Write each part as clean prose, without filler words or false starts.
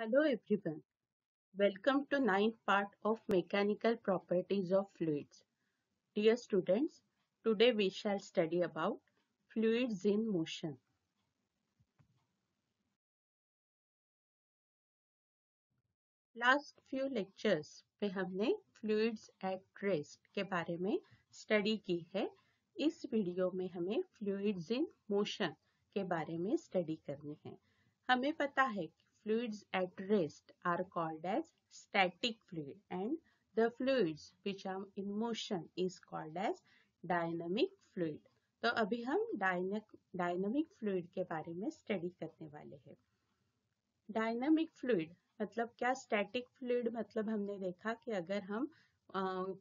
Hello everyone. Welcome to ninth part of Mechanical Properties of Fluids. Dear students, today we shall study about fluids in motion. Last few lectures पे हमने fluids at rest के बारे में study की है। इस video में हमें फ्लूइड्स इन मोशन के बारे में स्टडी करनी है। हमें पता है कि fluids at rest are called as static fluid and the fluids which are in motion is called as dynamic fluid. तो अभी हम डायनामिक फ्लूइड के बारे में स्टडी करने वाले हैं। डायनामिक फ्लूइड मतलब क्या, स्टैटिक फ्लूइड मतलब हमने देखा कि अगर हम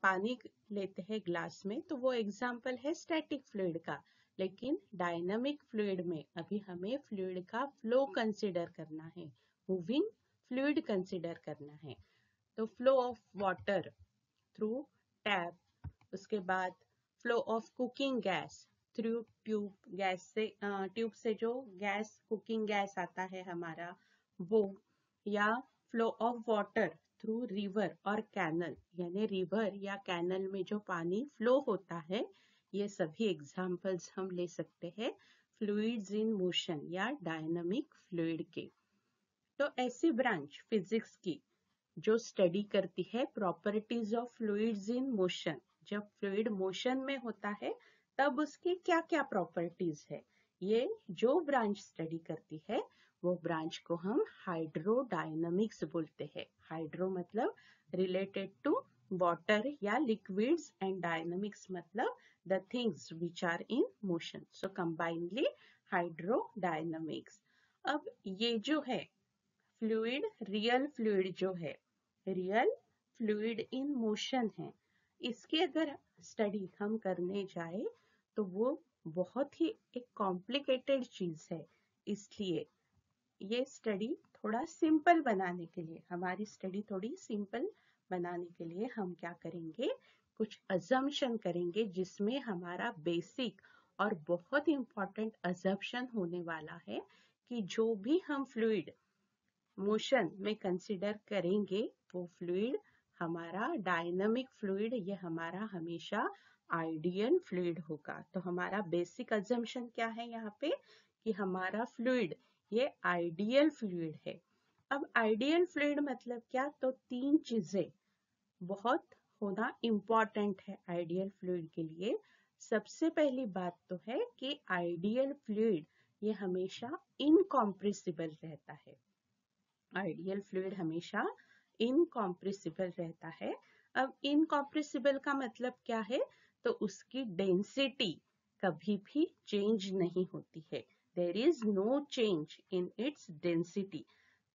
पानी लेते हैं ग्लास में तो वो एग्जाम्पल है स्टैटिक फ्लूइड का। लेकिन डायनामिक फ्लूइड में अभी हमें फ्लूइड का फ्लो कंसिडर करना है, मूविंग फ्लूइड कंसिडर करना है। तो flow of water through tap, उसके बाद flow of cooking gas through tube, gas से ट्यूब से जो गैस कुकिंग गैस आता है हमारा वो, या flow of water through river और कैनल, यानी रिवर या कैनल में जो पानी फ्लो होता है, ये सभी एग्जाम्पल्स हम ले सकते हैं फ्लूइड्स इन मोशन या डायनामिक फ्लूइड के। तो ऐसी ब्रांच फिजिक्स की जो स्टडी करती है properties of fluids in motion, जब फ्लूइड मोशन में होता है तब उसकी क्या क्या प्रॉपर्टीज है, ये जो ब्रांच स्टडी करती है वो ब्रांच को हम हाइड्रोडायनामिक्स बोलते हैं। हाइड्रो मतलब रिलेटेड टू वाटर या लिक्विड्स एंड डायनामिक्स मतलब the things which are in motion, so combinely hydrodynamics. अब ये जो है फ्लूइड, रियल फ्लूइड जो है, रियल फ्लूइड इन मोशन है, इसकी अगर स्टडी हम करने जाए तो वो बहुत ही एक कॉम्प्लिकेटेड चीज है। इसलिए ये स्टडी थोड़ा सिंपल बनाने के लिए, हमारी स्टडी थोड़ी सिंपल बनाने के लिए हम क्या करेंगे, कुछ अजम्पशन करेंगे जिसमें हमारा बेसिक और बहुत इंपॉर्टेंट अजम्पशन होने वाला है कि जो भी हम फ्लूइड मोशन में कंसिडर करेंगे वो फ्लूइड हमारा डायनामिक फ्लूइड, ये हमारा हमेशा आइडियल फ्लूइड होगा। तो हमारा बेसिक अजम्पशन क्या है यहाँ पे कि हमारा फ्लूइड ये आइडियल फ्लूइड है। अब आइडियल फ्लूइड मतलब क्या, तो तीन चीजें बहुत होना इम्पॉर्टेंट है आइडियल फ्लूइड के लिए। सबसे पहली बात तो है कि आइडियल फ्लूइड ये हमेशा इनकॉम्प्रेसिबल रहता है। आइडियल फ्लूइड हमेशा इनकॉम्प्रेसिबल रहता है। अब इनकॉम्प्रेसिबल का मतलब क्या है, तो उसकी डेंसिटी कभी भी चेंज नहीं होती है, there is no change in its density,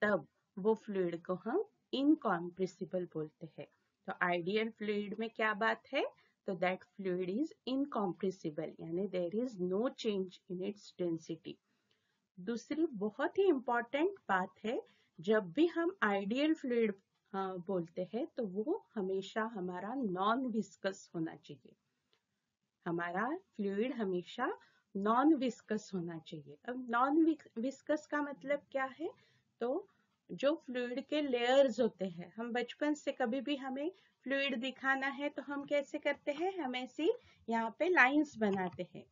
तब वो फ्लूइड को हम इनकॉम्प्रेसिबल बोलते हैं। तो आइडियल फ्लूइड में क्या बात है, तो दैट फ्लूइड इज इनकॉम्प्रेसिबल, यानी there is no change in its density. दूसरी बहुत ही इम्पॉर्टेंट बात है, जब भी हम आइडियल फ्लूइड बोलते हैं तो वो हमेशा हमारा नॉन विस्कस होना चाहिए। हमारा फ्लूइड हमेशा नॉन विस्कस होना चाहिए। अब नॉन विस्कस का मतलब क्या है, तो जो फ्लूइड के लेयर्स होते हैं, हम बचपन से कभी भी हमें फ्लूइड दिखाना है तो हम कैसे करते हैं, हम ऐसी यहाँ पे लाइंस बनाते हैं।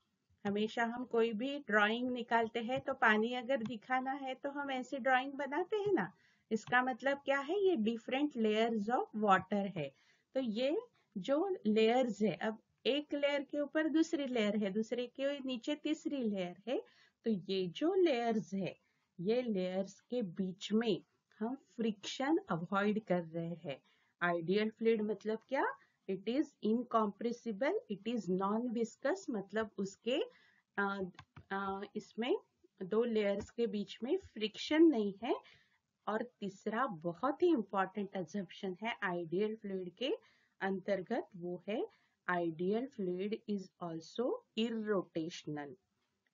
हमेशा हम कोई भी ड्राइंग निकालते हैं तो पानी अगर दिखाना है तो हम ऐसी ड्राइंग बनाते हैं ना, इसका मतलब क्या है, ये डिफरेंट लेयर्स ऑफ वाटर है। तो ये जो लेयर्स है, अब एक लेयर के ऊपर दूसरी लेयर है, दूसरे के नीचे तीसरी लेयर है, तो ये जो लेयर्स है, ये लेयर्स के बीच में हम फ्रिक्शन अवॉइड कर रहे हैं। आइडियल फ्लूइड मतलब क्या, it is incompressible, it is non viscous, मतलब उसके इसमें दो लेयर्स के बीच में फ्रिक्शन नहीं है। और तीसरा बहुत ही इंपॉर्टेंट अजम्पशन है आइडियल फ्लूइड के अंतर्गत, वो है आइडियल फ्लूइड इज ऑल्सो इररोटेशनल।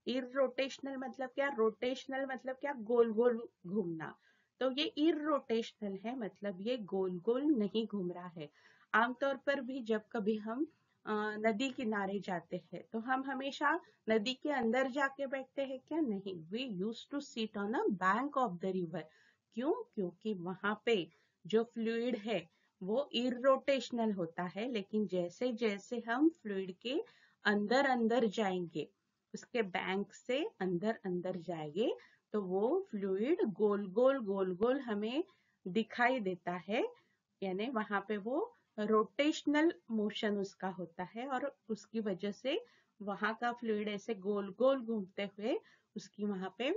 इररोटेशनल मतलब क्या, रोटेशनल मतलब क्या, गोल गोल घूमना। तो ये इररोटेशनल है, मतलब ये गोल गोल नहीं घूम रहा है। आमतौर पर भी जब कभी हम नदी किनारे जाते हैं तो हम हमेशा नदी के अंदर जाके बैठते हैं क्या, नहीं, we use to sit on a bank of the river, क्यों? क्योंकि वहां पे जो फ्लूइड है वो इरोटेशनल होता है, लेकिन जैसे जैसे हम फ्लूइड के अंदर अंदर जाएंगे, उसके बैंक से अंदर अंदर जाएंगे, तो वो फ्लूइड गोल गोल गोल गोल हमें दिखाई देता है। यानी वहां पे वो रोटेशनल मोशन उसका होता है और उसकी वजह से वहां का फ्लूइड ऐसे गोल गोल घूमते हुए उसकी वहां पे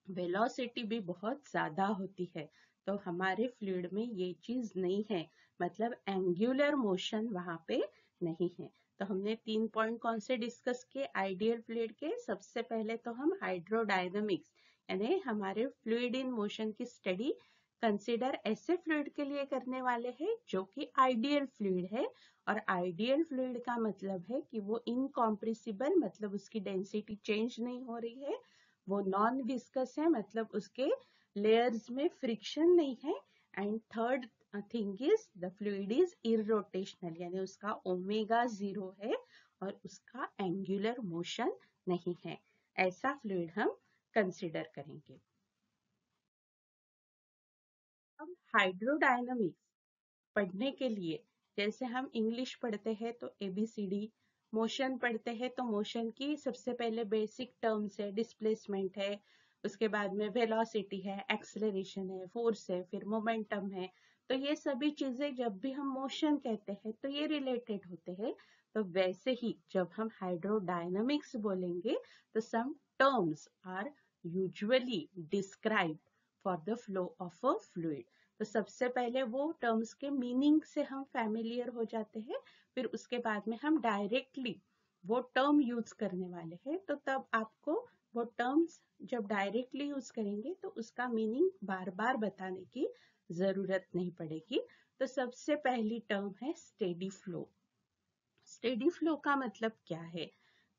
वेलोसिटी भी बहुत ज्यादा होती है। तो हमारे फ्लूइड में ये चीज नहीं है, मतलब एंगुलर मोशन वहां पे नहीं है। तो हमने 3 पॉइंट कौन से डिस्कस किए आइडियल फ्लूइड के? सबसे पहले तो हम हाइड्रोडायनामिक्स यानी हमारे फ्लूइड इन मोशन की स्टडी कंसिडर ऐसे फ्लूइड के लिए करने वाले हैं जो कि आइडियल फ्लूइड है। और आइडियल फ्लूइड का मतलब है कि वो इनकॉम्प्रेसिबल, मतलब उसकी डेंसिटी चेंज नहीं हो रही है, वो नॉन विस्कस है, मतलब उसके लेयर्स में फ्रिक्शन नहीं है। And third thing is the fluid is irrotational, यानी उसका ओमेगा 0 है और उसका एंगुलर मोशन नहीं है। ऐसा फ्लूइड हम कंसिडर करेंगे। अब हाइड्रोडायनामिक्स पढ़ने के लिए जैसे हम इंग्लिश पढ़ते हैं तो ABCD, मोशन पढ़ते हैं तो मोशन की सबसे पहले बेसिक टर्म्स है, डिस्प्लेसमेंट है, उसके बाद में वेलोसिटी है, एक्सेलरेशन है, फोर्स है, फिर मोमेंटम है। तो ये सभी चीजें जब भी हम मोशन कहते हैं तो ये रिलेटेड होते हैं। तो वैसे ही जब हम हाइड्रोडायनामिक्स बोलेंगे तो some terms are usually describe for the flow of a fluid. तो सबसे पहले वो टर्म्स के मीनिंग से हम फैमिलियर हो जाते हैं, फिर उसके बाद में हम डायरेक्टली वो टर्म यूज करने वाले हैं। तो तब आपको वो टर्म्स जब डायरेक्टली यूज करेंगे तो उसका मीनिंग बार बार बताने की जरूरत नहीं पड़ेगी। तो सबसे पहली टर्म है स्टेडी फ्लो। स्टेडी फ्लो का मतलब क्या है?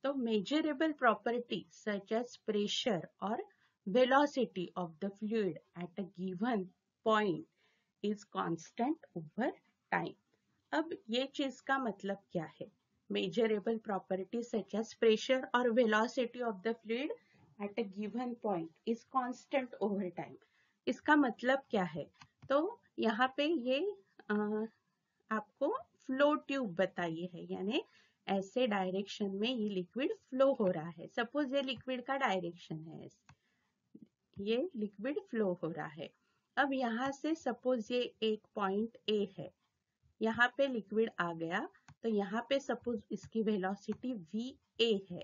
तो measurable property such as pressure और velocity of the fluid at a given point is constant over time. अब ये चीज का मतलब क्या है? Measurable property such as pressure और velocity of the fluid at a given point is constant over time. इसका मतलब क्या है? तो यहाँ पे ये आपको फ्लो ट्यूब बताइए है, यानी ऐसे डायरेक्शन में ये लिक्विड फ्लो हो रहा है। सपोज ये लिक्विड का डायरेक्शन है, ये लिक्विड फ्लो हो रहा है। अब यहाँ से सपोज ये एक पॉइंट A है, यहाँ पे लिक्विड आ गया, तो यहाँ पे सपोज इसकी वेलोसिटी VA है।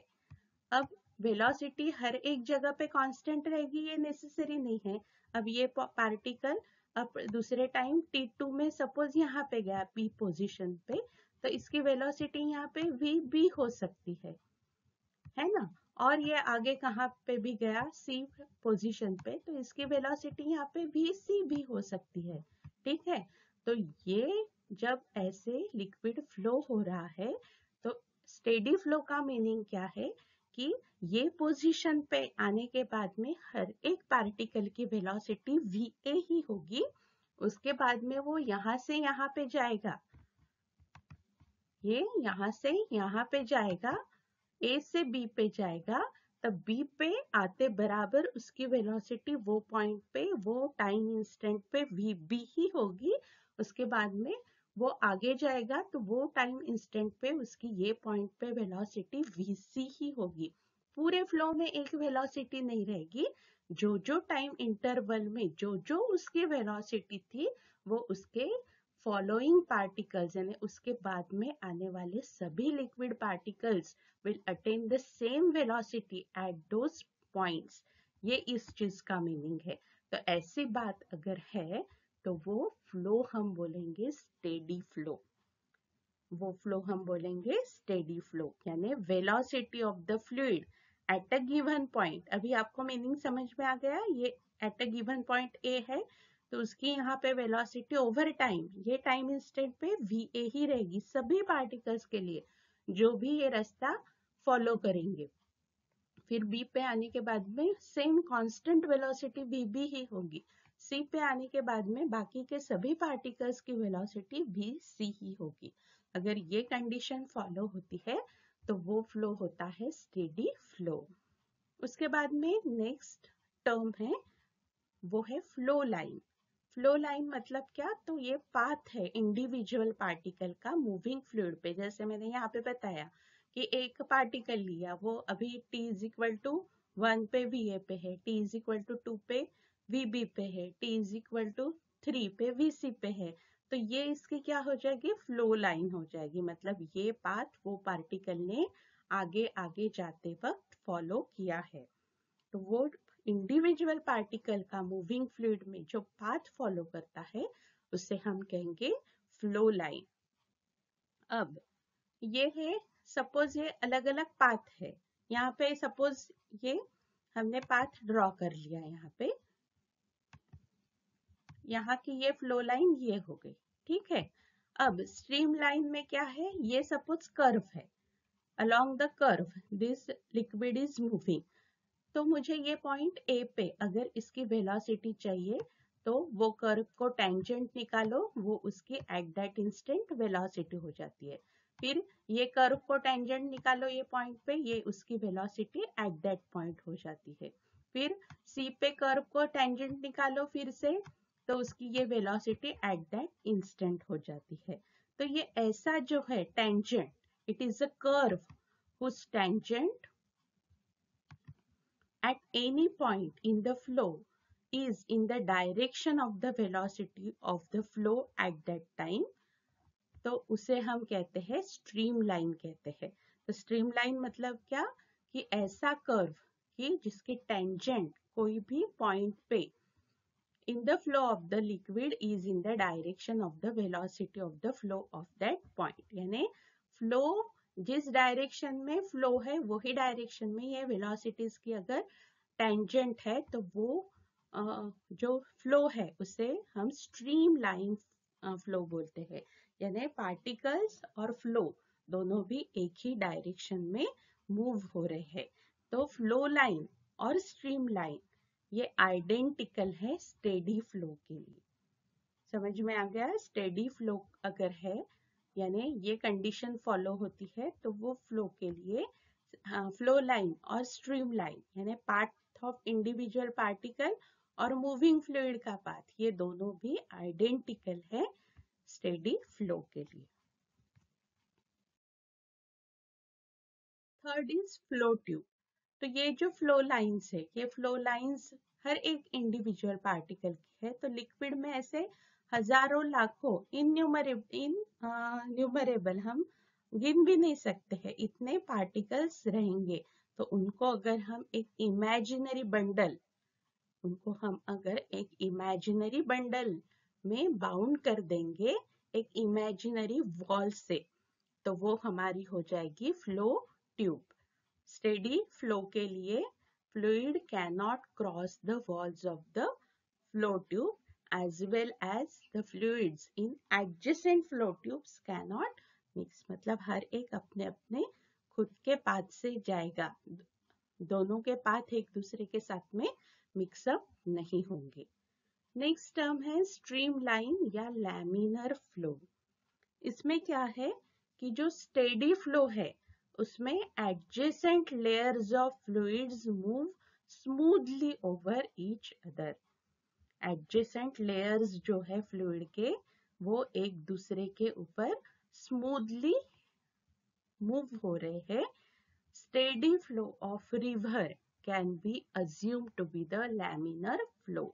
अब वेलोसिटी हर एक जगह पे कांस्टेंट रहेगी ये नेसेसरी नहीं है। अब ये पार्टिकल अब दूसरे टाइम T2 में सपोज यहाँ पे गया P पोजीशन पे, तो इसकी वेलोसिटी यहाँ पे VB हो सकती है ना। और ये आगे कहाँ पे भी गया C पोजीशन पे, तो इसकी वेलोसिटी यहाँ पे VC भी हो सकती है। ठीक है, तो ये जब ऐसे लिक्विड फ्लो हो रहा है तो स्टेडी फ्लो का मीनिंग क्या है कि ये पोजीशन पे आने के बाद में हर एक पार्टिकल की वेलोसिटी VA ही होगी। उसके बाद में वो यहाँ से यहाँ पे जाएगा, ये यहाँ से यहाँ पे जाएगा, A से B पे जाएगा, तब B पे आते बराबर उसकी वेलोसिटी वो पॉइंट पे वो टाइम इंस्टेंट पे VB ही होगी। उसके बाद में वो आगे जाएगा तो वो टाइम इंस्टेंट पे उसकी ये पॉइंट पे वेलोसिटी VC ही होगी। पूरे फ्लो में एक वेलोसिटी नहीं रहेगी, जो जो टाइम इंटरवल में जो जो उसकी वेलोसिटी थी वो उसके फॉलोइंग पार्टिकल्स यानी उसके बाद में आने वाले सभी liquid particles will attain the same velocity at those points। ये इस चीज का मीनिंग है। तो ऐसी बात अगर है तो वो फ्लो हम बोलेंगे स्टेडी फ्लो, वो फ्लो हम बोलेंगे स्टेडी फ्लो, यानी velocity of the fluid at a given point. अभी आपको मीनिंग समझ में आ गया? ये eight a given point A है तो उसकी यहाँ पे वेलोसिटी ओवर टाइम, ये टाइम इंस्टेंट पे VA ही रहेगी सभी पार्टिकल्स के लिए जो भी ये रास्ता फॉलो करेंगे। फिर B पे आने के बाद में सेम कांस्टेंट वेलोसिटी VB ही होगी। C पे आने के बाद में बाकी के सभी पार्टिकल्स की वेलोसिटी VC ही होगी। अगर ये कंडीशन फॉलो होती है तो वो फ्लो होता है स्टेडी फ्लो। उसके बाद में नेक्स्ट टर्म है वो है फ्लो लाइन। फ्लो लाइन मतलब क्या, तो ये पाथ है इंडिविजुअल पार्टिकल का मूविंग फ्लूइड पे। जैसे मैंने यहाँ पे बताया कि एक पार्टिकल लिया, वो अभी t इज इक्वल टू 1 पे VA पे है, t इज इक्वल टू 2 पे VB पे है, t इज इक्वल टू 3 पे VC पे है। तो ये इसकी क्या हो जाएगी, फ्लो लाइन हो जाएगी। मतलब ये पाथ वो पार्टिकल ने आगे आगे जाते वक्त फॉलो किया है। तो वो इंडिविजुअल पार्टिकल का मूविंग फ्लूइड में जो पाथ फॉलो करता है उसे हम कहेंगे फ्लो लाइन। अब ये है, सपोज ये अलग अलग पाथ है। यहाँ पे सपोज ये हमने पाथ ड्रॉ कर लिया, यहाँ पे यहाँ की ये फ्लो लाइन ये हो गई, ठीक है। अब स्ट्रीम लाइन में क्या है, ये सपोज कर्व है, along the curve this liquid is moving. तो मुझे ये पॉइंट ए पे अगर इसकी वेलोसिटी चाहिए तो वो कर्व को टेंजेंट निकालो, वो उसकी एट दैट इंस्टेंट वेलोसिटी हो जाती है। फिर ये कर्व को टेंजेंट निकालो ये पॉइंट पे, ये उसकी वेलोसिटी एट दैट पॉइंट हो जाती है। फिर सी पे कर्व को टेंजेंट निकालो फिर से, तो उसकी ये वेलोसिटी एट दैट इंस्टेंट हो जाती है। तो ये ऐसा जो है tangent, it is a curve whose tangent at any point in the flow is in the direction of the velocity of the flow at that time, तो उसे हम कहते हैं स्ट्रीम लाइन कहते हैं। तो स्ट्रीम लाइन मतलब क्या, कि ऐसा कर्व कि जिसकी टेंजेंट कोई भी पॉइंट पे in the flow of the liquid is in the direction of the velocity of the flow of that point। यानी फ्लो जिस डायरेक्शन में फ्लो है वही डायरेक्शन में ये वेलोसिटीज की अगर टेंजेंट है तो वो जो फ्लो है उसे हम स्ट्रीम लाइन फ्लो बोलते हैं। यानी पार्टिकल्स और फ्लो दोनों भी एक ही डायरेक्शन में मूव हो रहे हैं। तो फ्लो लाइन और स्ट्रीम लाइन ये आइडेंटिकल है स्टेडी फ्लो के लिए। समझ में आ गया, स्टेडी फ्लो अगर है यानी ये कंडीशन फॉलो होती है तो वो फ्लो के लिए फ्लो लाइन और स्ट्रीम लाइन यानी पाथ ऑफ इंडिविजुअल पार्टिकल और मूविंग फ्लूइड का पाथ, ये दोनों भी आइडेंटिकल है स्टेडी फ्लो के लिए। Third is flow tube. तो ये जो फ्लो लाइंस है, ये फ्लो लाइंस हर एक इंडिविजुअल पार्टिकल की है। तो लिक्विड में ऐसे हजारों लाखों इनन्यूमरेबल हम गिन भी नहीं सकते हैं इतने पार्टिकल्स रहेंगे। तो उनको अगर हम एक इमेजिनरी बंडल, उनको हम अगर एक इमेजिनरी बंडल में बाउंड कर देंगे एक इमेजिनरी वॉल से, तो वो हमारी हो जाएगी फ्लो ट्यूब। स्टेडी फ्लो के लिए fluid cannot cross the walls of the flow tube as well as the fluids in adjacent flow tubes cannot mix। मतलब हर एक अपने अपने खुद के पाथ से जाएगा, दोनों के पाथ एक दूसरे के साथ में मिक्सअप नहीं होंगे। नेक्स्ट टर्म है स्ट्रीम लाइन या लैमिनर फ्लो। इसमें क्या है कि जो स्टेडी फ्लो है उसमें adjacent layers of fluids move smoothly over each other। adjacent layers जो है फ्लूइड के वो एक दूसरे के ऊपर स्मूथली मूव हो रहे हैं। Steady flow of river can be assumed to be the laminar flow।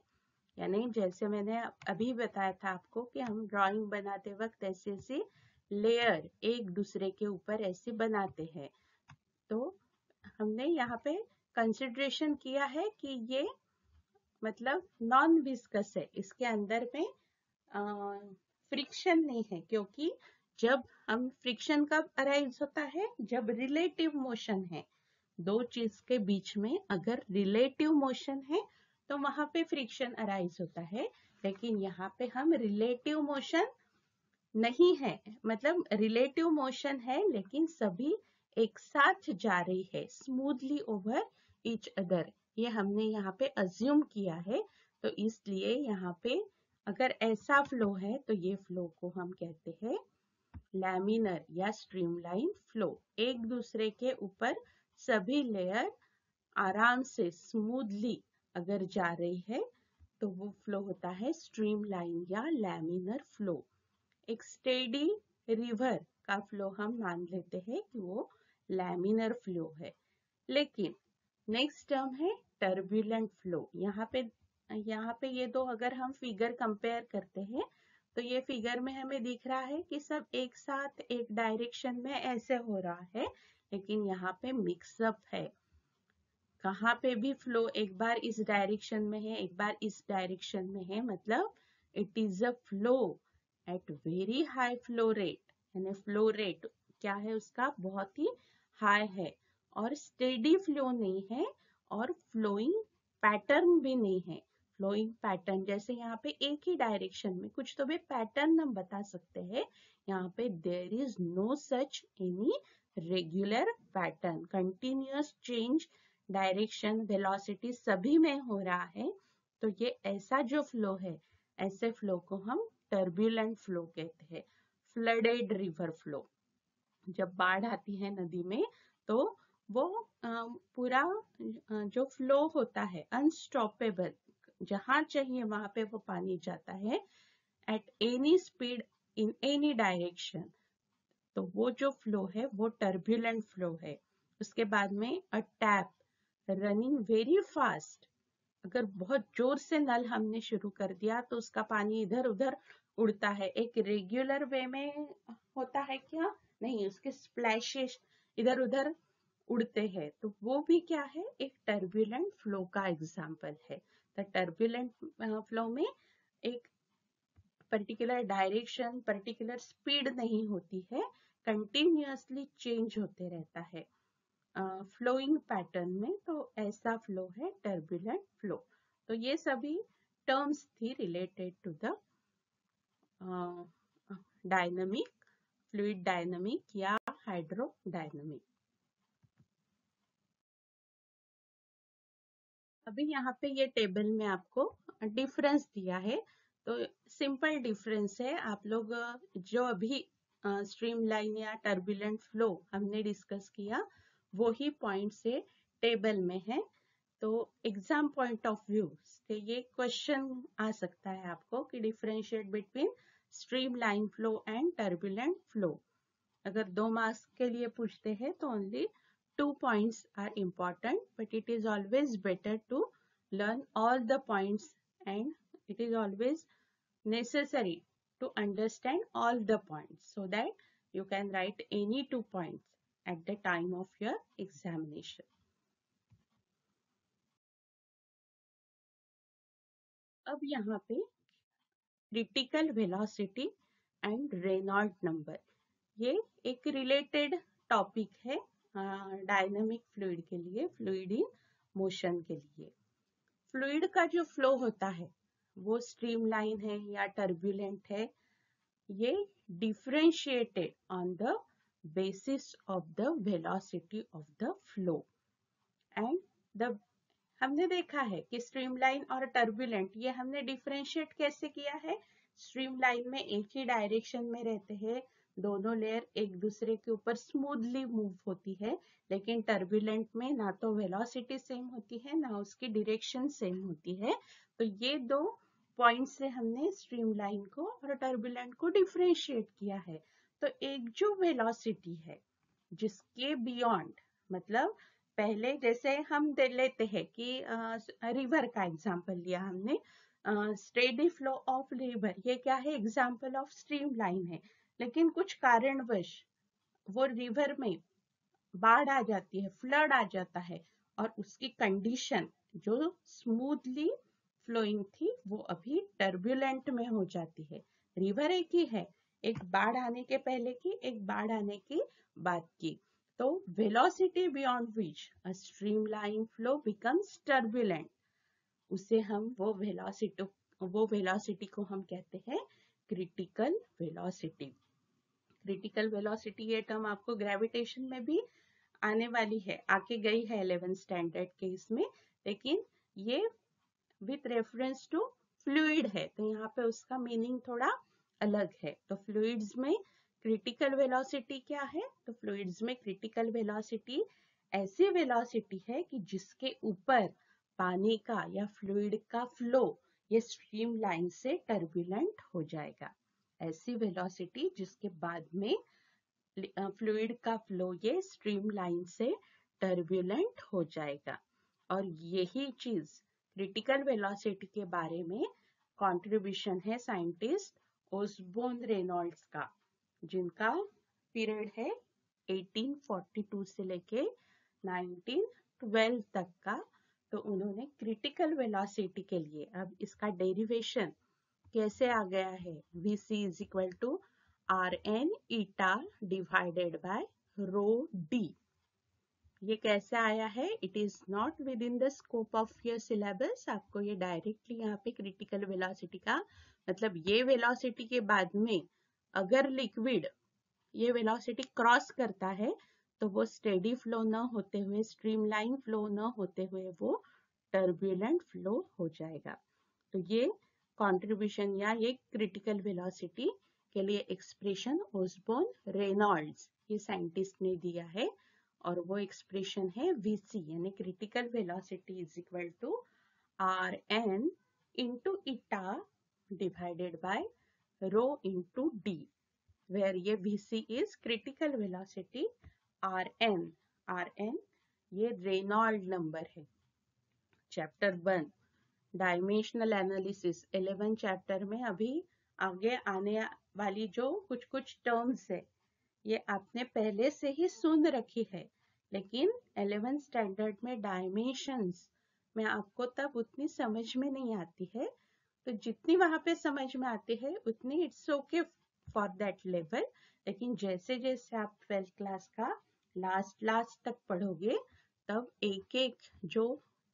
यानी जैसे मैंने अभी बताया था आपको कि हम ड्राइंग बनाते वक्त ऐसे ऐसे लेयर एक दूसरे के ऊपर ऐसे बनाते हैं। तो हमने यहाँ पे कंसिडरेशन किया है कि ये मतलब नॉन विस्कस है, इसके अंदर में फ्रिक्शन नहीं है, क्योंकि जब हम फ्रिक्शन कब अराइज होता है, जब रिलेटिव मोशन है, दो चीज के बीच में अगर रिलेटिव मोशन है तो वहां पे फ्रिक्शन अराइज होता है। लेकिन यहाँ पे हम रिलेटिव मोशन नहीं है, मतलब रिलेटिव मोशन है लेकिन सभी एक साथ जा रही है स्मूथली ओवर ईच अदर, ये हमने यहाँ पे अज्यूम किया है। तो इसलिए यहाँ पे अगर ऐसा फ्लो है तो ये फ्लो को हम कहते हैं लैमिनर या स्ट्रीमलाइन फ्लो। एक दूसरे के ऊपर सभी लेयर आराम से स्मूथली अगर जा रही है तो वो फ्लो होता है स्ट्रीमलाइन या लैमिनर फ्लो। एक स्टेडी रिवर का फ्लो हम मान लेते हैं कि वो लैमिनर फ्लो है। लेकिन नेक्स्ट टर्म है टर्बुलेंट फ्लो। यहाँ पे ये दो अगर हम फिगर कंपेयर करते हैं तो ये फिगर में हमें दिख रहा है कि सब एक साथ एक डायरेक्शन में ऐसे हो रहा है, लेकिन यहाँ पे मिक्सअप है। कहाँ पे भी फ्लो एक बार इस डायरेक्शन में है, एक बार इस डायरेक्शन में है, मतलब it is a flow at very high flow rate. यानी फ्लो रेट क्या है उसका, बहुत ही हाई है, और स्टेडी फ्लो नहीं है, और फ्लोइंग पैटर्न भी नहीं है। फ्लोइंग पैटर्न जैसे यहाँ पे एक ही डायरेक्शन में कुछ तो भी पैटर्न हम बता सकते हैं, यहाँ पे there is no such any regular pattern. Continuous change direction velocity सभी में हो रहा है, तो ये ऐसा जो फ्लो है, ऐसे फ्लो को हम टर्बुलेंट फ्लो कहते हैं। फ्लडेड रिवर फ्लो, जब बाढ़ आती है नदी में तो वो पूरा जो फ्लो होता है अनस्टॉपेबल, जहां चाहिए वहां पे वो पानी जाता है at any speed in any direction, तो वो जो फ्लो है वो टर्बुलेंट फ्लो है। उसके बाद में अ टैप रनिंग वेरी फास्ट, अगर बहुत जोर से नल हमने शुरू कर दिया तो उसका पानी इधर उधर उड़ता है। एक रेगुलर वे में होता है क्या, नहीं, उसके स्प्लैशेस इधर उधर उड़ते हैं, तो वो भी क्या है, एक टर्बुलेंट फ्लो का एग्जाम्पल है। द टर्बुलेंट फ्लो में एक पर्टिकुलर डायरेक्शन, पर्टिकुलर स्पीड नहीं होती है, कंटिन्यूअसली चेंज होते रहता है फ्लोइंग पैटर्न में, तो ऐसा फ्लो है टर्बुलेंट फ्लो। तो ये सभी टर्म्स थी related to the dynamic, fluid dynamic या हाइड्रोडायनामिक। अभी यहाँ पे ये टेबल में आपको डिफरेंस दिया है, तो सिंपल डिफरेंस है। आप लोग जो अभी स्ट्रीमलाइन या टर्बुलेंट फ्लो हमने डिस्कस किया वो ही पॉइंट से टेबल में है। तो एग्जाम पॉइंट ऑफ व्यू से ये क्वेश्चन आ सकता है आपको कि differentiate between streamline flow and turbulent flow. अगर 2 मार्क्स के लिए पूछते हैं तो only 2 points are important, but it is always better to learn all the points, and it is always necessary to understand all the points so that you can write any 2 points at the time of your examination. अब यहाँ पे critical velocity and Reynold number, ये एक रिलेटेड topic है dynamic fluid के लिए, fluid in motion के लिए। फ्लूइड का जो फ्लो होता है वो स्ट्रीमलाइन है या टर्बुलेंट है, ये differentiated on the basis of the velocity of the flow and the. हमने देखा है कि स्ट्रीमलाइन और टर्बुलेंट ये हमने डिफरेंशिएट कैसे किया है। स्ट्रीमलाइन में एक ही डायरेक्शन में रहते हैं, दोनों लेयर एक दूसरे के ऊपर स्मूथली मूव होती है, लेकिन टर्बुलेंट में ना तो वेलोसिटी सेम होती है ना उसकी डायरेक्शन सेम होती है। तो ये दो पॉइंट से हमने स्ट्रीमलाइन को और टर्बुलेंट को डिफरेंशिएट किया है। तो एक जो वेलोसिटी है जिसके बियॉन्ड, मतलब पहले जैसे हम लेते हैं कि रिवर का एग्जांपल लिया हमने, स्टेडी फ्लो ऑफ रिवर, ये क्या है, एग्जांपल ऑफ स्ट्रीमलाइन है, लेकिन कुछ कारणवश वो रिवर में बाढ़ आ जाती है, फ्लड आ जाता है, और उसकी कंडीशन जो स्मूथली फ्लोइंग थी वो अभी टर्बुलेंट में हो जाती है। रिवर एक ही है, एक बाढ़ आने के पहले की, एक बाढ़ आने की बाद की। तो velocity beyond which a streamline flow becomes turbulent, उसे हम वो वेलोसिटी को हम कहते हैं क्रिटिकल वेलोसिटी। क्रिटिकल वेलोसिटी ये टर्म आपको ग्रेविटेशन में भी आने वाली है, आके गई है 11th स्टैंडर्ड के इसमें, लेकिन ये विथ रेफरेंस टू फ्लूइड है, तो यहाँ पे उसका मीनिंग थोड़ा अलग है। तो फ्लूइड्स में क्रिटिकल वेलोसिटी क्या है, तो फ्लूइड्स में क्रिटिकल वेलोसिटी ऐसी वेलोसिटी है कि जिसके ऊपर पानी का या फ्लूइड का फ्लो ये स्ट्रीम लाइन से टर्बुलेंट हो जाएगा। ऐसी वेलोसिटी जिसके बाद में फ्लूइड का फ्लो ये स्ट्रीम लाइन से टर्बुलेंट हो जाएगा। और यही चीज क्रिटिकल वेलोसिटी के बारे में कंट्रीब्यूशन है साइंटिस्ट ओसबोर्न रेनॉल्ड्स का, जिनका पीरियड है 1842 से लेके 1912 तक का। तो उन्होंने क्रिटिकल वेलोसिटी के लिए, अब इसका डेरिवेशन कैसे आ गया है, Vc is equal to Rn eta divided by rho d। ये कैसे आया है? It is not within the scope of your syllabus. आपको ये डायरेक्टली यहाँ पे क्रिटिकल वेलोसिटी का मतलब ये वेलोसिटी के बाद में अगर लिक्विड ये वेलोसिटी क्रॉस करता है तो वो स्टेडी फ्लो न होते हुए, स्ट्रीमलाइन फ्लो न होते हुए वो टर्बुलेंट फ्लो हो जाएगा। तो ये कंट्रीब्यूशन या ये क्रिटिकल वेलोसिटी के लिए एक्सप्रेशन ओसबोर्न रेनॉल्ड्स ये साइंटिस्ट ने दिया है, और वो एक्सप्रेशन है Vc यानी critical velocity is equal to Rn into eta divided by rho into d, where ये Vc is critical velocity, Rn ये रेनॉल्ड नंबर है। चैप्टर 1 डायमेंशनल एनालिसिस 11 चैप्टर में अभी आगे आने वाली जो कुछ कुछ टर्म्स है ये आपने पहले से ही सुन रखी है, लेकिन 11th स्टैंडर्ड में डायमेंशंस में आपको तब उतनी समझ में नहीं आती है। तो जितनी वहां पे समझ में आती है उतनी it's okay for that level, लेकिन जैसे जैसे आप 12th क्लास का लास्ट तक पढ़ोगे तब एक एक जो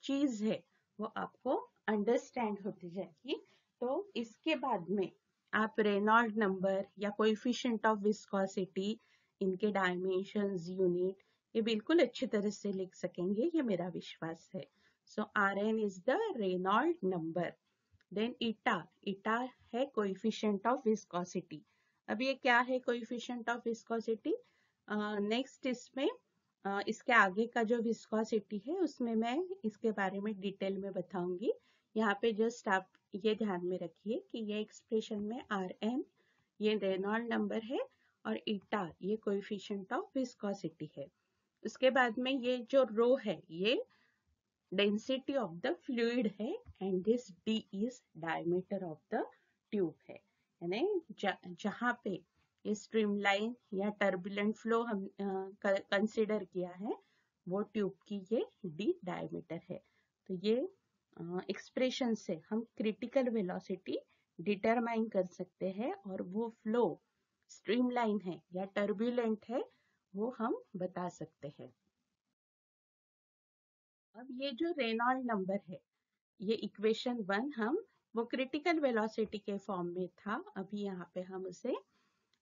चीज है वो आपको अंडरस्टैंड होती जाएगी। तो इसके बाद में आप रेनॉल्ड नंबर या कोएफिशिएंट ऑफ विस्कोसिटी, इनके डायमेंशंस, यूनिट ये बिल्कुल अच्छी तरह से लिख सकेंगे, ये मेरा विश्वास है। So Rn is the Reynold number. Then eta है कोएफिशिएंट ऑफ विस्कोसिटी। अब ये क्या है कोएफिशिएंट ऑफ विस्कोसिटी? नेक्स्ट इसमें इसके आगे का जो विस्कोसिटी है उसमें मैं इसके बारे में डिटेल में बताऊंगी। यहाँ पे जस्ट आप ये ध्यान में रखिए कि ये एक्सप्रेशन में Rn ये रेनॉल्ड नंबर है और ईटा ये कोएफिशिएंट ऑफ विस्कोसिटी है। उसके बाद में ये जो रो है ये डेंसिटी ऑफ द फ्लूइड है and this d is diameter of the tube है, यानी जहाँ पे ये स्ट्रीमलाइन या टर्बुलेंट फ्लो हम कंसीडर किया है वो ट्यूब की ये d डायमीटर है। तो ये एक्सप्रेशन से हम क्रिटिकल वेलोसिटी डिटरमाइन कर सकते हैं और वो फ्लो स्ट्रीमलाइन है या टर्बुलेंट है वो हम बता सकते हैं। अब ये जो रेनॉल्ड नंबर है ये इक्वेशन 1 हम वो क्रिटिकल वेलोसिटी के फॉर्म में था, अभी यहाँ पे हम उसे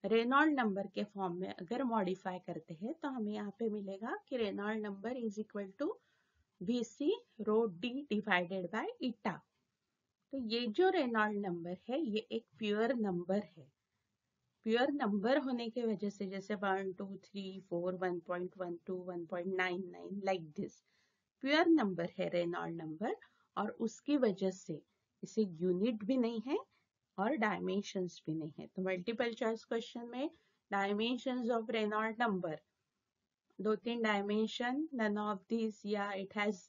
रेनॉल्ड नंबर के फॉर्म में अगर मॉडिफाई करते हैं तो हमें यहाँ पे मिलेगा कि Reynold number is equal to Vc rho d divided by eta. तो ये जो रेनॉल्ड नंबर है ये एक प्योर नंबर है। प्योर नंबर होने की वजह से जैसे 1 2 3 4 1.12 1.99 लाइक दिस प्योर नंबर है रेनॉल्ड नंबर, और उसकी वजह से इसे यूनिट भी नहीं है और डायमेंशंस भी नहीं है। तो मल्टीपल चॉइस क्वेश्चन में dimensions of Reynold number 2-3 dimension, none of this या इट हैज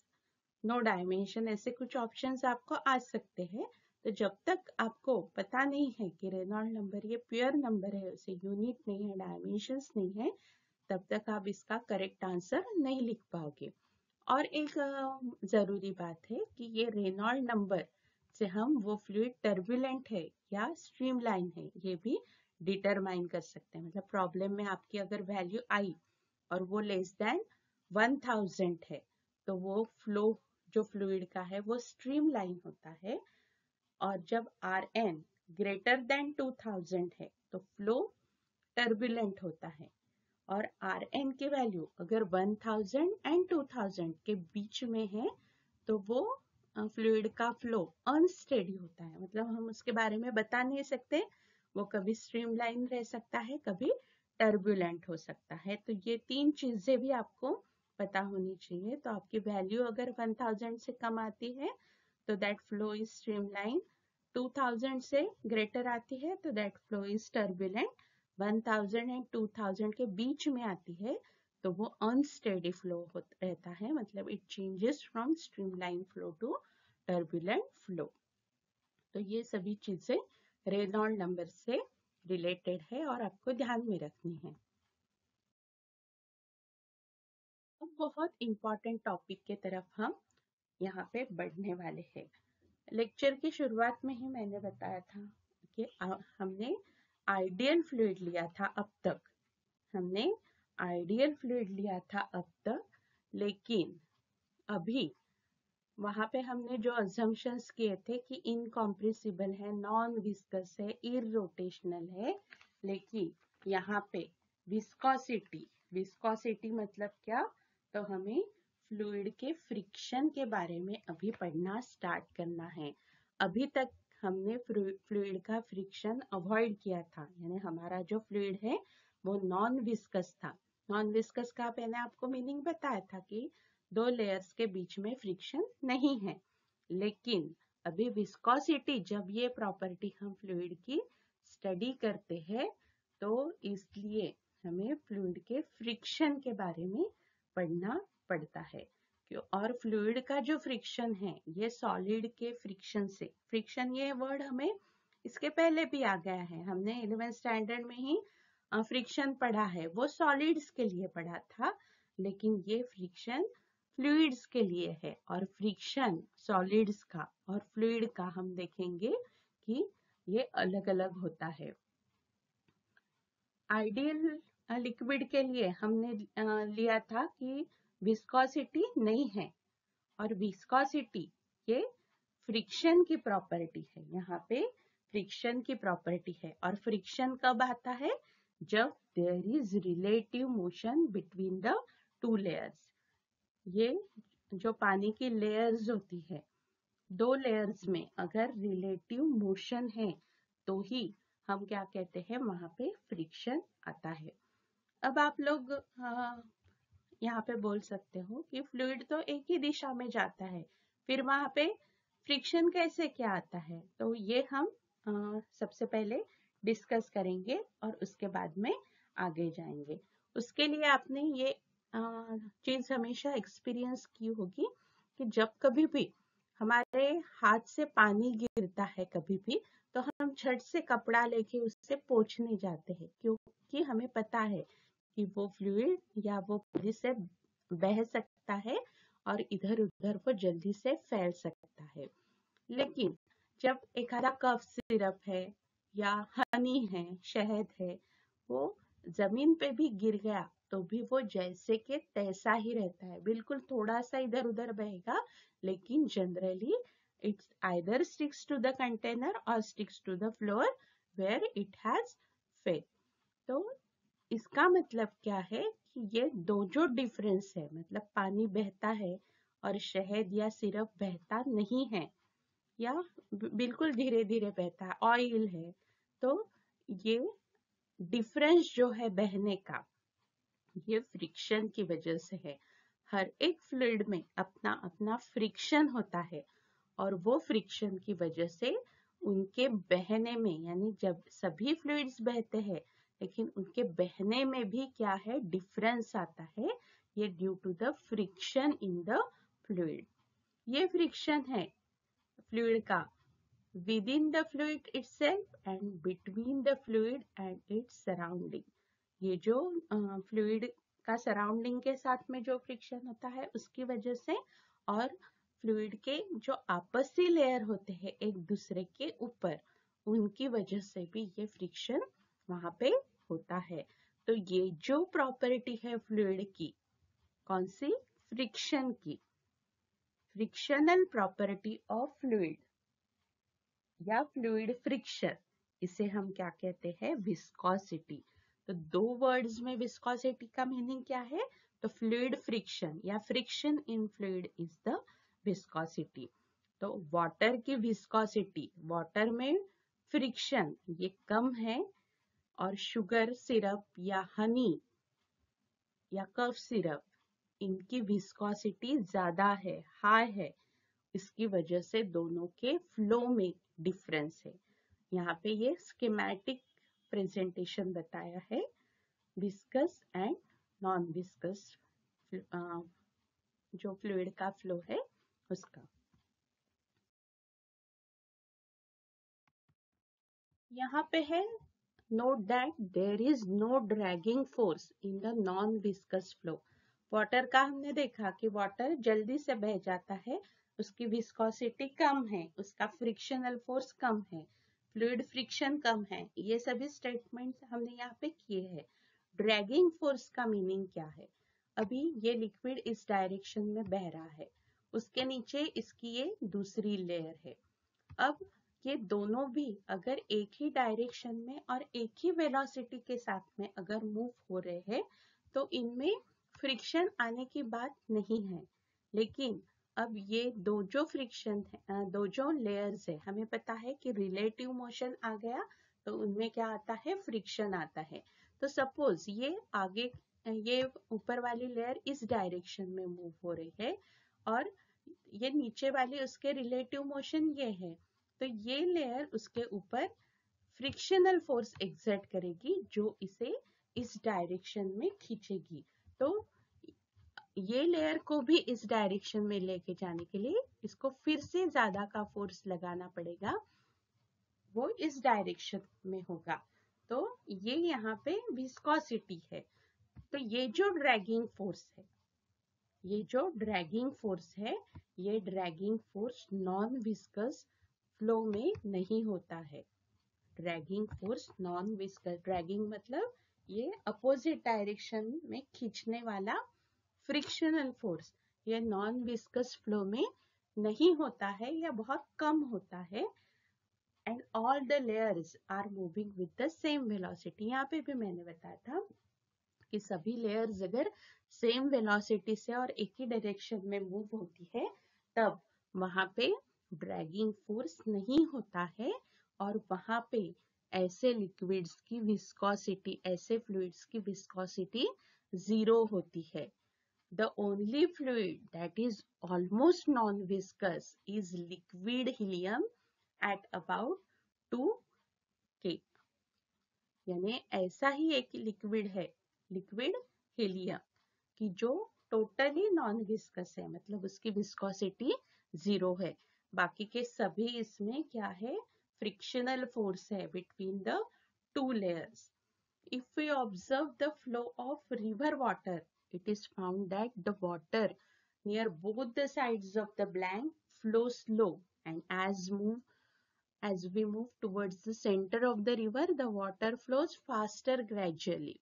नो डायमेंशन, ऐसे कुछ ऑप्शंस आपको आ सकते हैं। तो जब तक आपको पता नहीं है कि रेनॉल्ड नंबर ये प्योर नंबर है, उसे यूनिट नहीं है, डायमेंशंस नहीं है, तब तक आप इसका करेक्ट आंसर नहीं लिख पाओगे। और एक जरूरी बात है कि ये रेनॉल्ड नंबर से हम वो फ्लूइड टर्बुलेंट है या स्ट्रीमलाइन है ये भी डिटरमाइन कर सकते हैं। मतलब प्रॉब्लम में आपकी अगर वैल्यू आई और वो लेस देन 1000 है तो वो फ्लो जो फ्लूइड का है वो स्ट्रीमलाइन होता है, और जब Rn ग्रेटर देन 2000 है तो फ्लो टर्बुलेंट होता है, और Rn की वैल्यू अगर 1000 एंड 2000 के बीच में है तो वो फ्लूइड का फ्लो अनस्टेडी होता है। मतलब हम उसके बारे में बता नहीं सकते, वो कभी स्ट्रीमलाइन रह सकता है कभी टर्बुलेंट हो सकता है। तो ये तीन चीजें भी आपको पता होनी चाहिए। तो आपकी वैल्यू अगर 1000 से कम आती है तो दैट फ्लो इज स्ट्रीमलाइन। 2000 से ग्रेटर आती है तो that flow is turbulent. 1000 and 2000 के बीच में आती है तो वो अनस्टेडी फ्लो रहता है, मतलब it changes from streamline flow to turbulent flow. तो ये सभी चीजें रेनॉल्ड नंबर से रिलेटेड है और आपको ध्यान में रखनी है। अब बहुत इंपॉर्टेंट टॉपिक के तरफ हम यहाँ पे बढ़ने वाले हैं। लेक्चर की शुरुआत में ही मैंने बताया था कि हमने आइडियल फ्लूइड लिया था अब तक, हमने आइडियल फ्लूइड लिया था अब तक, लेकिन अभी वहां पे हमने जो अजम्पशंस किए थे कि इनकॉम्प्रेसिबल है, नॉन विस्कस है, इररोटेशनल है, लेकिन यहाँ पे विस्कोसिटी, विस्कोसिटी मतलब क्या, तो हमें फ्लूइड के फ्रिक्शन के बारे में अभी पढ़ना स्टार्ट करना है। अभी तक हमने फ्लूइड का फ्रिक्शन अवॉइड किया था, यानी हमारा जो फ्लूइड है वो नॉन विस्कस था। नॉन विस्कस का मैंने आपको मीनिंग बताया था कि दो लेयर्स के बीच में फ्रिक्शन नहीं है, लेकिन अभी विस्कोसिटी, जब ये प्रॉपर्टी हम फ्लूइड की स्टडी करते हैं तो इसलिए हमें फ्लूइड के फ्रिक्शन के बारे में पढ़ना पड़ता है। और फ्लूइड का जो फ्रिक्शन है ये सॉलिड के फ्रिक्शन से, फ्रिक्शन ये वर्ड हमें इसके पहले भी आ गया है, हमने 11th स्टैंडर्ड में ही फ्रिक्शन पढ़ा है, वो सॉलिड्स के लिए पढ़ा था, लेकिन ये फ्रिक्शन फ्लूइड्स के लिए है। और फ्रिक्शन सॉलिड्स का और फ्लूइड का हम देखेंगे कि ये अलग अलग होता है। आइडियल लिक्विड के लिए हमने लिया था कि विस्कोसिटी नहीं है, और विस्कोसिटी ये फ्रिक्शन की प्रॉपर्टी है, यहाँ पे फ्रिक्शन की प्रॉपर्टी है। और फ्रिक्शन कब आता है, जब there is relative motion between the two layers. ये जो पानी की लेयर्स होती है, दो लेयर्स में अगर रिलेटिव मोशन है तो ही हम क्या कहते हैं, वहां पे फ्रिक्शन आता है। अब आप लोग यहाँ पे बोल सकते हो कि फ्लूइड तो एक ही दिशा में जाता है, फिर वहां पे फ्रिक्शन कैसे क्या आता है, तो ये हम सबसे पहले डिस्कस करेंगे और उसके बाद में आगे जाएंगे। उसके लिए आपने ये चीज हमेशा एक्सपीरियंस की होगी कि जब कभी भी हमारे हाथ से पानी गिरता है कभी भी, तो हम झट से कपड़ा लेके उससे पोंछने जाते हैं, क्योंकि हमें पता है कि वो फ्लूइड या वो जल्दी से बह सकता है और इधर उधर वो जल्दी से फैल सकता है। लेकिन जब एक आधा कफ सिरप है या हनी है, शहद है, वो जमीन पे भी गिर गया तो भी वो जैसे के तैसा ही रहता है, बिल्कुल थोड़ा सा इधर उधर बहेगा, लेकिन generally it's either sticks to the container और sticks to the floor where it has fail. तो इसका मतलब क्या है कि ये दो जो डिफरेंस है, मतलब पानी बहता है और शहद या सिरप बहता नहीं है, या बिल्कुल धीरे धीरे बहता है, ऑयल है, तो ये डिफरेंस जो है बहने का, ये फ्रिक्शन की वजह से है। हर एक फ्लूइड में अपना अपना फ्रिक्शन होता है और वो फ्रिक्शन की वजह से उनके बहने में, यानी जब सभी फ्लूइड्स बहते हैं लेकिन उनके बहने में भी क्या है, डिफरेंस आता है, ये due to the friction in the fluid. ये फ्रिक्शन है फ्लूइड का within the fluid itself and between the fluid and its surrounding. ये जो फ्लूइड का सराउंडिंग के साथ में जो फ्रिक्शन होता है उसकी वजह से, और फ्लूइड के जो आपसी लेयर होते हैं एक दूसरे के ऊपर, उनकी वजह से भी ये फ्रिक्शन वहां पे होता है। तो ये जो प्रॉपर्टी है फ्लूइड की, कौन सी, फ्रिक्शन की, फ्रिक्शनल प्रॉपर्टी ऑफ फ्लूइड या फ्लूइड फ्रिक्शन, इसे हम क्या कहते हैं, विस्कोसिटी। तो दो वर्ड्स में विस्कोसिटी का मीनिंग क्या है, तो फ्लूइड फ्रिक्शन या friction in fluid is the viscosity. तो वाटर की विस्कोसिटी, वाटर में फ्रिक्शन ये कम है, और शुगर सिरप या हनी या कफ सिरप, इनकी विस्कोसिटी ज्यादा है, हाई है, इसकी वजह से दोनों के फ्लो में डिफरेंस है। यहाँ पे ये स्कीमेटिक प्रेजेंटेशन बताया है विस्कस एंड नॉन विस्कस जो फ्लूइड का फ्लो है उसका। यहाँ पे है note that there is no dragging force in the non-viscous flow. Water का हमने देखा कि वाटर जल्दी से बह जाता है, उसकी विस्कोसिटी कम है, उसका फ्रिक्शनल फोर्स कम है, फ्लूइड फ्रिक्शन कम है। ये सभी स्टेटमेंट्स हमने यहाँ पे किए हैं। ड्रैगिंग फोर्स का मीनिंग क्या है? अभी ये लिक्विड इस डायरेक्शन में बह रहा है, उसके नीचे इसकी ये दूसरी लेयर है। अब ये दोनों भी अगर एक ही डायरेक्शन में और एक ही वेलोसिटी के साथ में अगर मूव हो रहे हैं तो इनमें फ्रिक्शन आने की बात नहीं है। लेकिन अब ये दो जो फ्रिक्शन है, दो जो लेयर्स है, हमें पता है कि रिलेटिव मोशन आ गया तो उनमें क्या आता है? फ्रिक्शन आता है। तो सपोज ये आगे ये ऊपर वाली लेयर इस डायरेक्शन में मूव हो रही है और ये नीचे वाली उसके रिलेटिव मोशन ये है, तो ये लेयर उसके ऊपर फ्रिक्शनल फोर्स एक्सर्ट करेगी जो इसे इस डायरेक्शन में खींचेगी। तो ये लेयर को भी इस डायरेक्शन में लेके जाने के लिए इसको फिर से ज्यादा का फोर्स लगाना पड़ेगा, वो इस डायरेक्शन में होगा। तो ये यहाँ पे विस्कोसिटी है। तो ये जो ड्रैगिंग फोर्स है, ये जो ड्रैगिंग फोर्स है, ये dragging force non viscous flow में नहीं होता है। Dragging force non viscous, dragging मतलब ये अपोजिट डायरेक्शन में खींचने वाला फ्रिक्शनल फोर्स, ये नॉन विस्कस फ्लो में नहीं होता है या बहुत कम होता है। And all the layers are moving with the same velocity. यहाँ पे भी मैंने बताया था कि सभी लेयर्स अगर सेम वेलोसिटी से और एक ही डायरेक्शन में मूव होती है तब वहां पे ड्रैगिंग फोर्स नहीं होता है और वहां पे ऐसे लिक्विड्स की विस्कोसिटी, ऐसे फ्लूइड्स की विस्कोसिटी 0 होती है। The only fluid that is almost non-viscous is liquid helium at about 2 K। यानी ऐसा ही एक लिक्विड है, लिक्विड हीलियम, कि जो टोटली नॉन विस्कस है, मतलब उसकी विस्कोसिटी 0 है। बाकी के सभी इसमें क्या है? फ्रिक्शनल फोर्स है between the two layers. If we observe the flow of river water, it is found that the water near both the sides of the blank flows slow, and as we move towards the center of the river, the water flows faster gradually.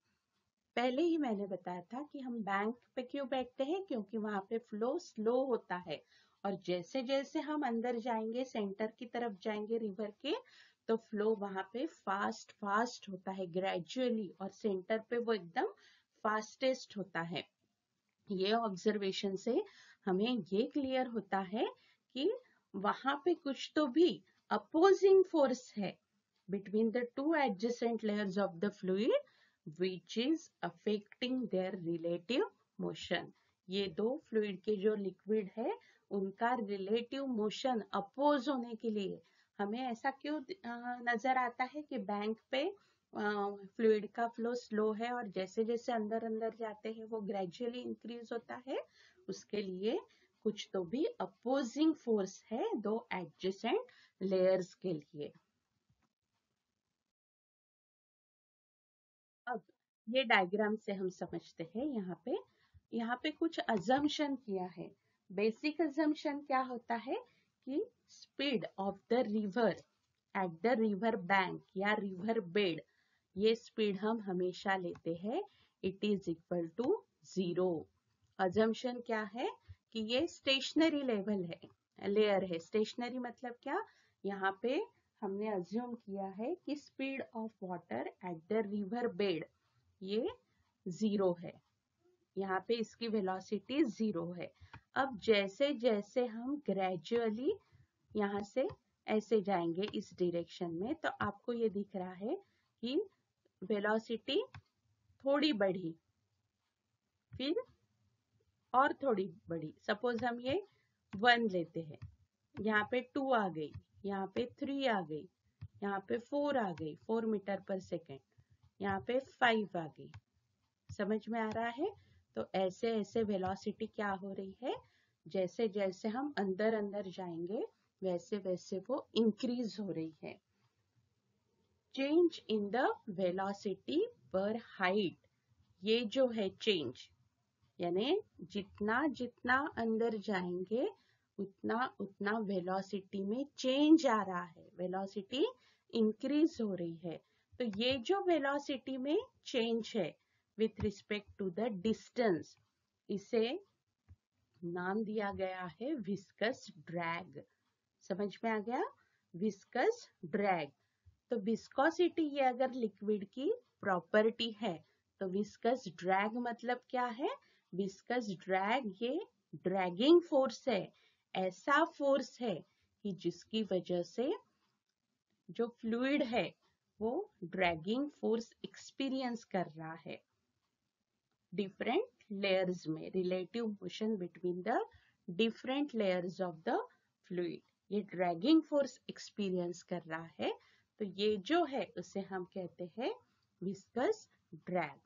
पहले ही मैंने बताया था कि हम bank पे क्यों बैठते हैं, क्योंकि वहां पे फ्लो स्लो होता है और जैसे जैसे हम अंदर जाएंगे, सेंटर की तरफ जाएंगे रिवर के, तो फ्लो वहां पे फास्ट फास्ट होता है ग्रेजुअली, और सेंटर पे वो एकदम फास्टेस्ट होता है। ये ऑब्जर्वेशन से हमें ये क्लियर होता है कि वहां पे कुछ तो भी अपोजिंग फोर्स है between the two adjacent layers of the fluid which is affecting their relative motion। ये दो फ्लूइड के जो लिक्विड है उनका रिलेटिव मोशन अपोज होने के लिए हमें ऐसा क्यों नजर आता है कि बैंक पे फ्लूइड का फ्लो स्लो है और जैसे जैसे अंदर अंदर जाते हैं वो ग्रेजुअली इंक्रीज होता है। उसके लिए कुछ तो भी अपोजिंग फोर्स है दो एडजेसेंट लेयर्स के लिए। अब ये डायग्राम से हम समझते हैं, यहाँ पे कुछ अजम्पशन किया है। बेसिक अजम्पशन क्या होता है कि speed of the river at the river bank या रिवर बेड, ये स्पीड हम हमेशा लेते हैं, it is equal to 0। Assumption क्या है कि ये स्टेशनरी लेवल है, लेयर है। स्टेशनरी मतलब क्या? यहाँ पे हमने अज्यूम किया है कि speed of water at the river bed ये 0 है, यहाँ पे इसकी वेलोसिटी 0 है। अब जैसे जैसे हम ग्रेजुअली यहाँ से ऐसे जाएंगे इस डायरेक्शन में, तो आपको ये दिख रहा है कि वेलोसिटी थोड़ी बढ़ी, फिर और थोड़ी बढ़ी। सपोज हम ये 1 लेते हैं, यहाँ पे 2 आ गई, यहाँ पे 3 आ गई, यहाँ पे 4 आ गई, 4 मीटर पर सेकेंड, यहाँ पे 5 आ गई। समझ में आ रहा है? तो ऐसे ऐसे वेलोसिटी क्या हो रही है, जैसे जैसे हम अंदर अंदर जाएंगे वैसे वैसे वो इंक्रीज हो रही है। चेंज इन द वेलोसिटी पर हाइट, ये जो है चेंज, यानी जितना जितना अंदर जाएंगे उतना उतना वेलोसिटी में चेंज आ रहा है, वेलोसिटी इंक्रीज हो रही है। तो ये जो वेलोसिटी में चेंज है with respect to the distance, इसे नाम दिया गया है विस्कस ड्रैग। समझ में आ गया? Viscous drag. तो विस्कोसिटी ये अगर लिक्विड की प्रॉपर्टी है तो विस्कस ड्रैग मतलब क्या है? विस्कस ड्रैग ये ड्रैगिंग फोर्स है, ऐसा फोर्स है कि जिसकी वजह से जो फ्लूइड है वो ड्रैगिंग फोर्स एक्सपीरियंस कर रहा है। डिफरेंट लेयर्स में relative motion between the different layers of the fluid, ये ड्रैगिंग फोर्स एक्सपीरियंस कर रहा है। तो ये जो है उसे हम कहते हैं विस्कस ड्रैग।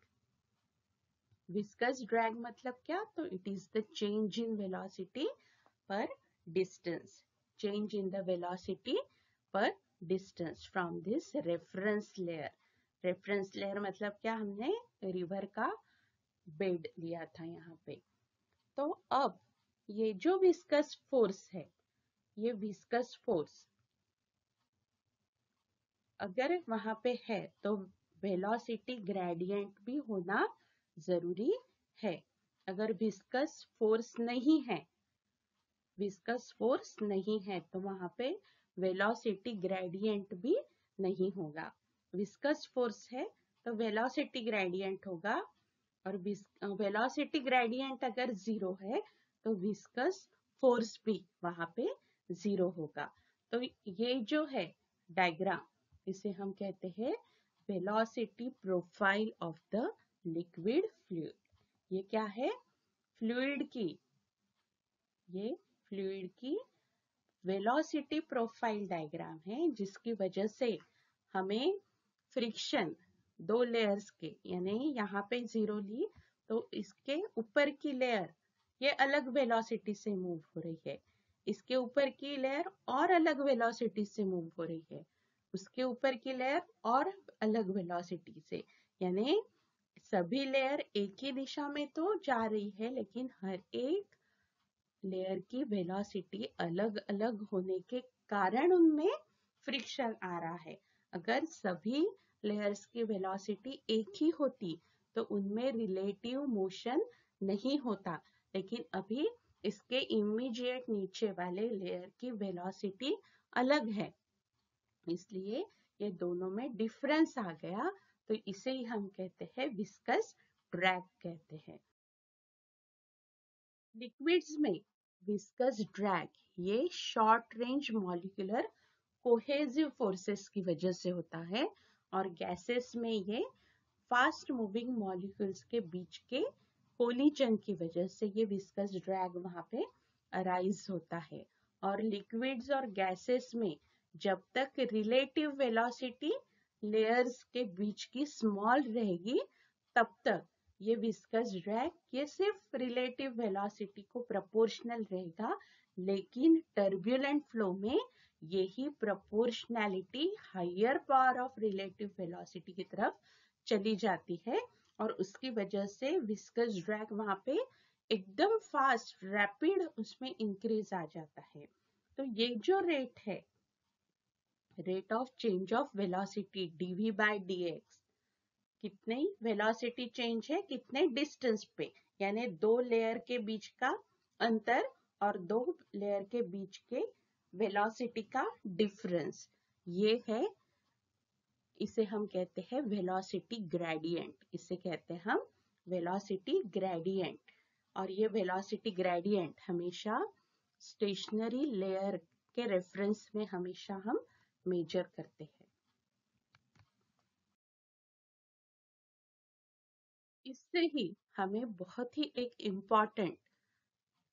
विस्कस ड्रैग मतलब क्या? तो it is the change in velocity per distance, change in the velocity per distance from this reference layer. Reference layer मतलब क्या? हमने रिवर का बेड लिया था यहाँ पे। तो अब ये जो विस्कस फोर्स है, ये विस्कस फोर्स अगर वहां पे है तो वेलोसिटी ग्रेडियंट भी होना जरूरी है। अगर विस्कस फोर्स नहीं है, विस्कस फोर्स नहीं है तो वहां पे वेलोसिटी ग्रेडियंट भी नहीं होगा। विस्कस फोर्स है तो वेलोसिटी ग्रेडियंट होगा, और वेलोसिटी ग्रेडियंट अगर 0 है तो विस्कस फोर्स भी वहां पे 0 होगा। तो ये जो है डायग्राम, इसे हम कहते हैं velocity profile of the liquid fluid. ये क्या है? फ्लूइड की, ये फ्लूइड की वेलोसिटी प्रोफाइल डायग्राम है, जिसकी वजह से हमें फ्रिक्शन दो लेयर्स के, यानी यहाँ पे 0 ली तो इसके ऊपर की लेयर ये अलग वेलोसिटी से मूव हो रही है, इसके ऊपर की लेयर और अलग वेलोसिटी से मूव हो रही है, उसके ऊपर की लेयर और अलग वेलोसिटी से, यानी सभी लेयर एक ही दिशा में तो जा रही है लेकिन हर एक लेयर की वेलोसिटी अलग अलग होने के कारण उनमें फ्रिक्शन आ रहा है। अगर सभी लेयर्स की वेलोसिटी एक ही होती तो उनमें रिलेटिव मोशन नहीं होता, लेकिन अभी इसके इमीडिएट नीचे वाले लेयर की वेलोसिटी अलग है, इसलिए ये दोनों में डिफरेंस आ गया। तो इसे ही हम कहते हैं विस्कस ड्रैग कहते हैं। लिक्विड्स में विस्कस ड्रैग ये short range molecular cohesive forces की वजह से होता है, और गैसेस में ये फास्ट मूविंग मॉलिक्यूल्स के बीच के कोलिजन की वजह से ये विस्कस ड्रैग वहां पे अराइज होता है। और लिक्विड्स और गैसेस में जब तक रिलेटिव वेलोसिटी लेयर्स के बीच की स्मॉल रहेगी तब तक ये विस्कस ड्रैग ये सिर्फ रिलेटिव वेलोसिटी को प्रोपोर्शनल रहेगा, लेकिन टर्बुलेंट फ्लो में यही proportionality higher power of relative velocity की तरफ चली जाती है, और उसकी वजह से विस्कस ड्रैग वहां पे एकदम फास्ट रैपिड उसमें इंक्रीज आ जाता है। तो ये जो रेट है, rate of change of velocity dv by dx, कितने वेलोसिटी चेंज है कितने डिस्टेंस पे, यानी दो लेयर के बीच का अंतर और दो लेयर के बीच के वेलोसिटी का डिफरेंस, ये है, इसे हम कहते हैं वेलोसिटी ग्रेडियंट, इसे कहते हैं हम वेलोसिटी ग्रेडियंट। और ये वेलोसिटी ग्रेडियंट हमेशा स्टेशनरी लेयर के रेफरेंस में हमेशा हम मेजर करते हैं। इससे ही हमें बहुत ही एक इम्पॉर्टेंट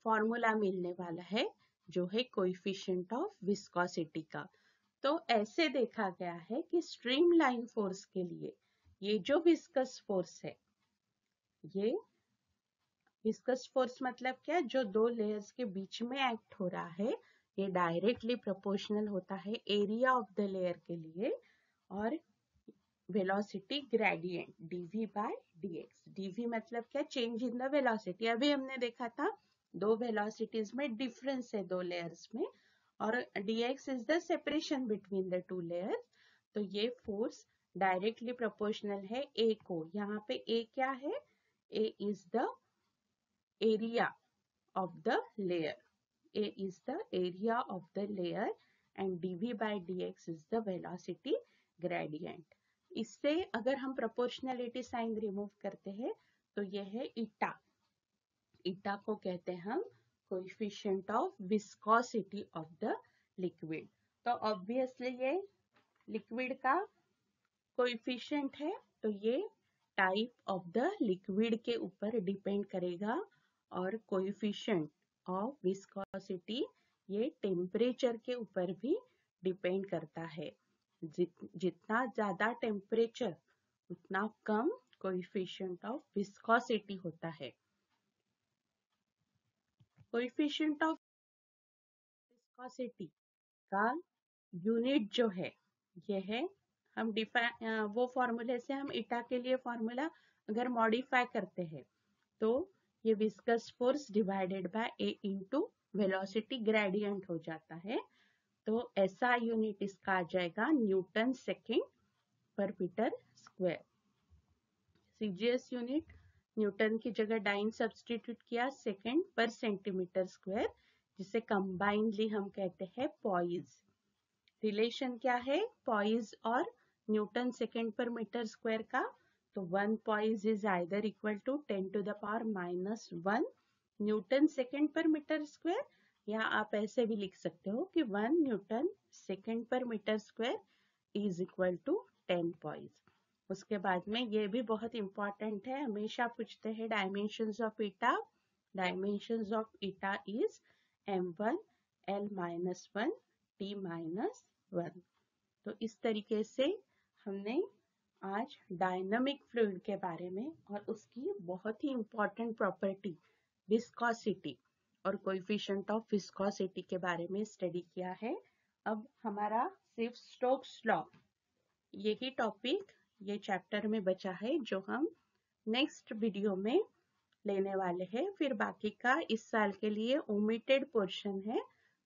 फॉर्मूला मिलने वाला है, जो है कोएफिशिएंट ऑफ विस्कोसिटी का। तो ऐसे देखा गया है कि स्ट्रीमलाइन फोर्स के लिए ये जो विस्कस फोर्स है, ये विस्कस फोर्स मतलब क्या, जो दो लेयर्स के बीच में एक्ट हो रहा है, ये डायरेक्टली प्रोपोर्शनल होता है एरिया ऑफ द लेयर के लिए और velocity gradient dv by dx। dv मतलब क्या, चेंज इन द वेलोसिटी। अभी हमने देखा था दो वेलोसिटीज में डिफरेंस है दो लेयर्स में, और dx is the separation between the two layers. तो ये फोर्स डायरेक्टली प्रोपोर्शनल है a को। यहाँ पे a क्या है, a is the area of the layer. A is the area of the layer and dv by dx is the velocity gradient. इससे अगर हम proportionality sign रिमूव करते हैं तो यह है इटा। इटा को कहते हैं हम coefficient of viscosity of the liquid। तो obviously ये liquid का coefficient है, तो ये टाइप ऑफ द लिक्विड के ऊपर डिपेंड करेगा, और कोएफिशिएंट ऑफ विस्कोसिटी ये टेम्परेचर के ऊपर भी डिपेंड करता है। जितना ज्यादा टेम्परेचर उतना कम कोएफिशिएंट ऑफ विस्कोसिटी होता है। कोएफिशिएंट ऑफ विस्कोसिटी का यूनिट जो है ये है, हम वो फॉर्मूले से हम इटा के लिए फॉर्मूला अगर मॉडिफाई करते हैं तो ये viscous force divided by A into velocity gradient हो जाता है। तो ऐसा यूनिट इसका आ जाएगा newton second per metre square. CGS unit newton की जगह डाइन सब्स्टिट्यूट किया, सेकेंड पर सेंटीमीटर स्क्वायर, जिसे कंबाइनली हम कहते हैं पॉइज। रिलेशन क्या है पॉइज और newton second per metre square का, तो 1 poise is either equal to 10 to the power -1 newton second per metre square, या आप ऐसे भी लिख सकते हो कि 1 newton second per metre square is equal to 10 poise. उसके बाद में ये भी बहुत इंपॉर्टेंट है, हमेशा पूछते हैं dimensions of eta. Dimensions of eta is m1 l-1 t-1। तो इस तरीके से हमने आज डायनामिक फ्लूइड के बारे में और उसकी बहुत ही इंपॉर्टेंट प्रॉपर्टी विस्कोसिटी और कोएफिशिएंट ऑफ विस्कोसिटी के बारे में स्टडी किया है। अब हमारा सिर्फ स्टोक्स लॉ यही टॉपिक ये चैप्टर में बचा है, जो हम नेक्स्ट वीडियो में लेने वाले हैं। फिर बाकी का इस साल के लिए ओमिटेड पोर्शन है,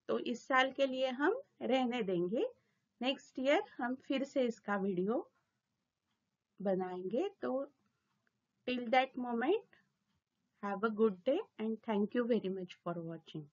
तो इस साल के लिए हम रहने देंगे। नेक्स्ट ईयर हम फिर से इसका वीडियो बनाएंगे। तो till that moment have a good day and thank you very much for watching.